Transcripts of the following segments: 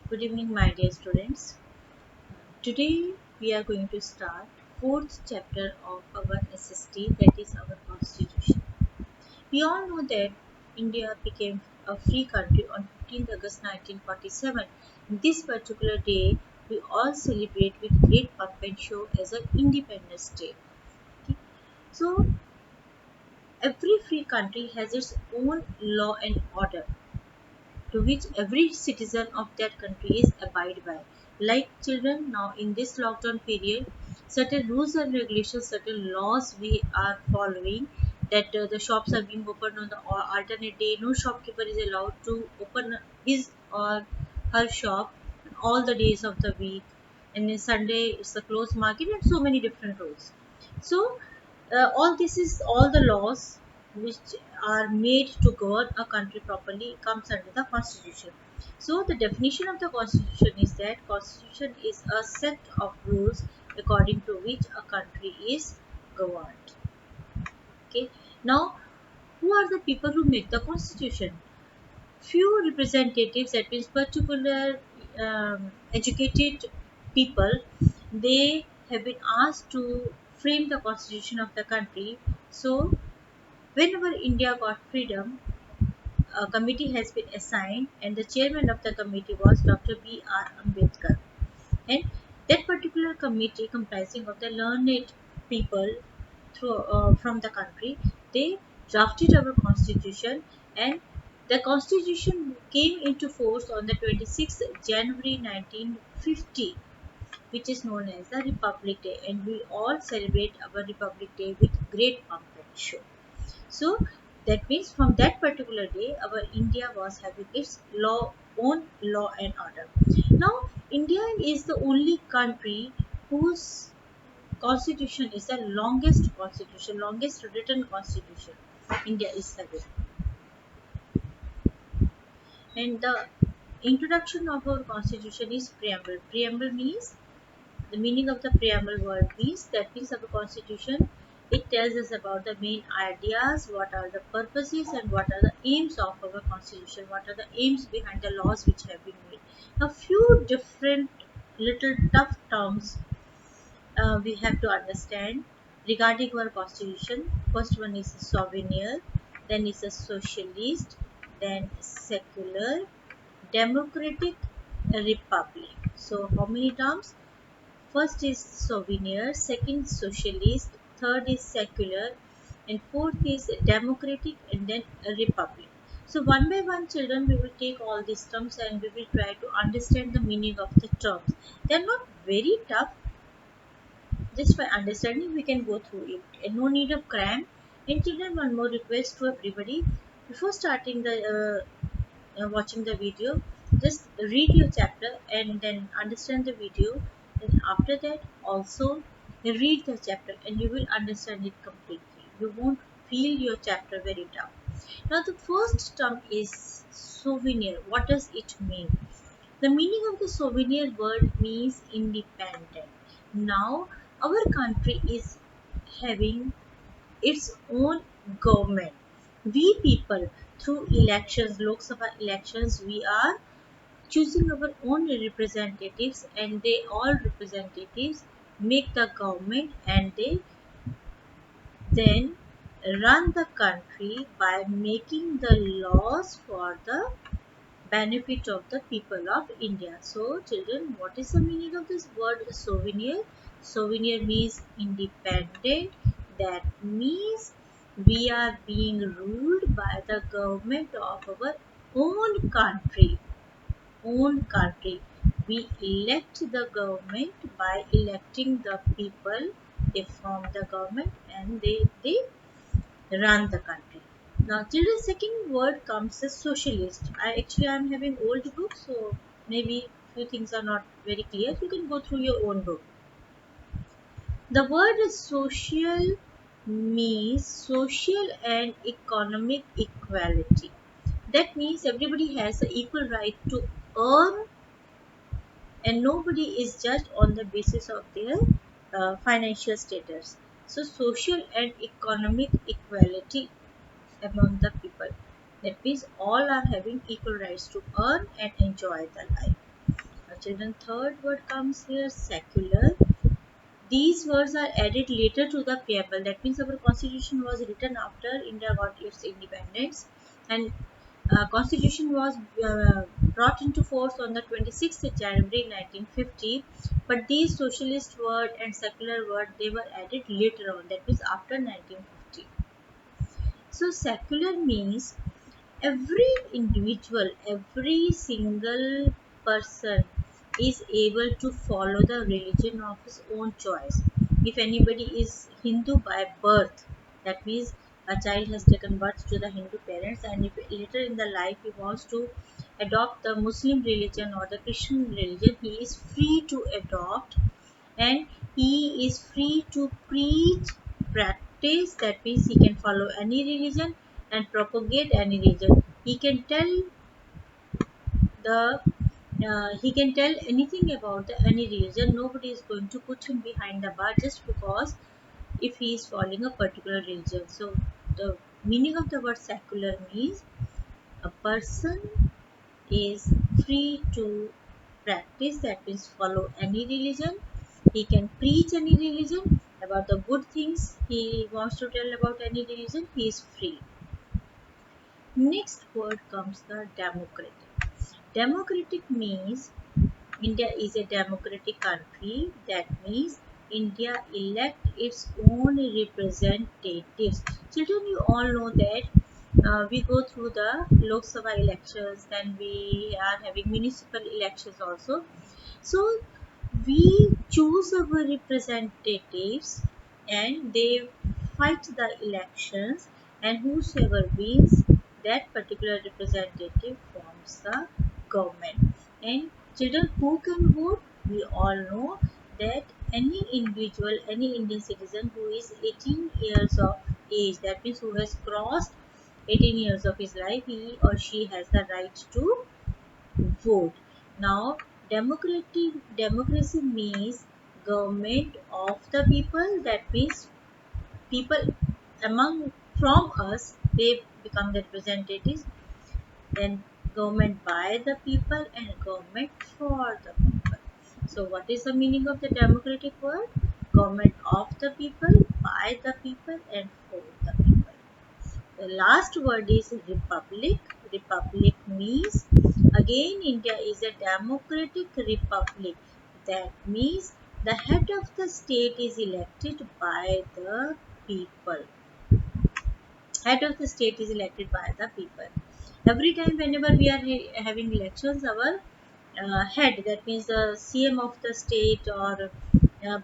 Good evening, my dear students. Today we are going to start fourth chapter of our SST, that is our Constitution. We all know that India became a free country on 15th August 1947. This particular day, we all celebrate with great pomp and show as an independence day. Okay? So, every free country has its own law and order, to which every citizen of that country is abide by. Like children, now in this lockdown period, certain rules and regulations, certain laws we are following. That the shops are being opened on the alternate day. No shopkeeper is allowed to open his or her shop on all the days of the week. And then Sunday it's a closed market and so many different rules. So all this is all the laws which are made to govern a country properly comes under the constitution. So the definition of the constitution is that constitution is a set of rules according to which a country is governed. Okay, now who are the people who make the constitution? Few representatives, that means particular educated people, they have been asked to frame the constitution of the country. So whenever India got freedom, a committee has been assigned, and the chairman of the committee was Dr. B.R. Ambedkar. And that particular committee, comprising of the learned people from the country, they drafted our constitution, and the constitution came into force on the 26th January 1950, which is known as the Republic Day, and we all celebrate our Republic Day with great pomp and show. So that means from that particular day, our India was having its own law and order. Now, India is the only country whose constitution is the longest written constitution India is having. And the introduction of our constitution is preamble. Preamble means, the meaning of the preamble word means, that means of the constitution, it tells us about the main ideas, what are the purposes and what are the aims of our constitution, what are the aims behind the laws which have been made. A few different little tough terms we have to understand regarding our constitution. First one is a souvenir, then is a socialist, then secular, democratic, republic. So how many terms? First is souvenir, second socialist, third is secular, and fourth is democratic, and then a republic. So one by one, children, we will take all these terms and we will try to understand the meaning of the terms. They are not very tough. Just by understanding, we can go through it, and no need of cram. And children, one more request to everybody: before starting the watching the video, just read your chapter and then understand the video, and after that also read the chapter and you will understand it completely. You won't feel your chapter very tough. Now the first term is souvenir. What does it mean? The meaning of the souvenir word means independent. Now our country is having its own government. We people, through elections, Lok Sabha elections, we are choosing our own representatives, and they all representatives make the government, and they then run the country by making the laws for the benefit of the people of India. So children, what is the meaning of this word souvenir? Souvenir means independent. That means we are being ruled by the government of our own country. Own country. We elect the government by electing the people. They form the government, and they run the country. Now, children's second word comes as socialist. I'm having old book, so maybe few things are not very clear. You can go through your own book. The word social means social and economic equality. That means everybody has the equal right to earn, and nobody is judged on the basis of their financial status. So, social and economic equality among the people. That means all are having equal rights to earn and enjoy the life. Children, third word comes here, secular. These words are added later to the preamble. That means our constitution was written after India got its independence, and constitution was brought into force on the 26th January 1950. But these socialist word and secular word, they were added later on. That means after 1950. So secular means every individual, every single person is able to follow the religion of his own choice. If anybody is Hindu by birth, that means a child has taken birth to the Hindu parents, and if later in the life he wants to adopt the Muslim religion or the Christian religion, he is free to adopt, and he is free to preach, practice. That means he can follow any religion and propagate any religion. The he can tell anything about any religion. Nobody is going to put him behind the bar just because if he is following a particular religion. So the meaning of the word secular means a person is free to practice, that means follow any religion. He can preach any religion about the good things he wants to tell about any religion. He is free. Next word comes the democratic. Democratic means India is a democratic country. That means India elect its own representatives. Children, you all know that we go through the Lok Sabha elections, then we are having municipal elections also. So we choose our representatives and they fight the elections, and whosoever wins, that particular representative forms the government. And children, who can vote? We all know that any individual, any Indian citizen who is 18 years of age, that means who has crossed 18 years of his life, he or she has the right to vote. Now, democracy means government of the people. That means people among from us, they become the representatives. Then government by the people and government for the people. So, what is the meaning of the democratic word? Government of the people, by the people, and for the people. The last word is republic. Republic means again India is a democratic republic. That means the head of the state is elected by the people. Head of the state is elected by the people. Every time whenever we are having elections, our head, that means the CM of the state or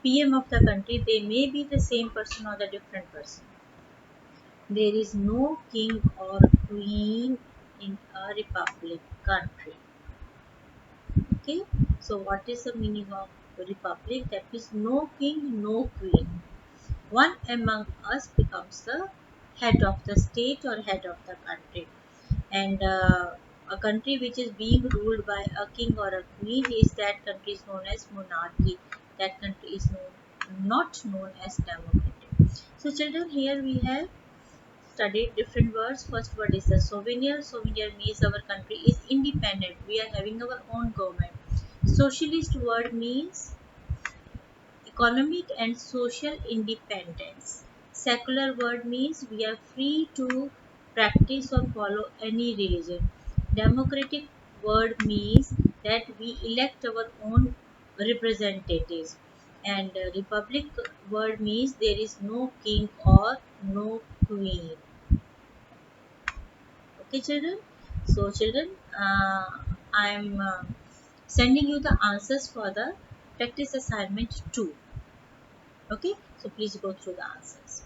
PM of the country, they may be the same person or the different person. There is no king or queen in a republic country. Okay, so what is the meaning of republic? That is no king, no queen. One among us becomes the head of the state or head of the country. And a country which is being ruled by a king or a queen, is that country is known as monarchy. That country is not known as democratic. So children, here we have studied different words. First word is the souvenir. Souvenir means our country is independent. We are having our own government. Socialist word means economic and social independence. Secular word means we are free to practice or follow any religion. Democratic word means that we elect our own representatives. And republic word means there is no king or no queen. Okay children, so children, I am sending you the answers for the practice assignment 2. Okay, so please go through the answers.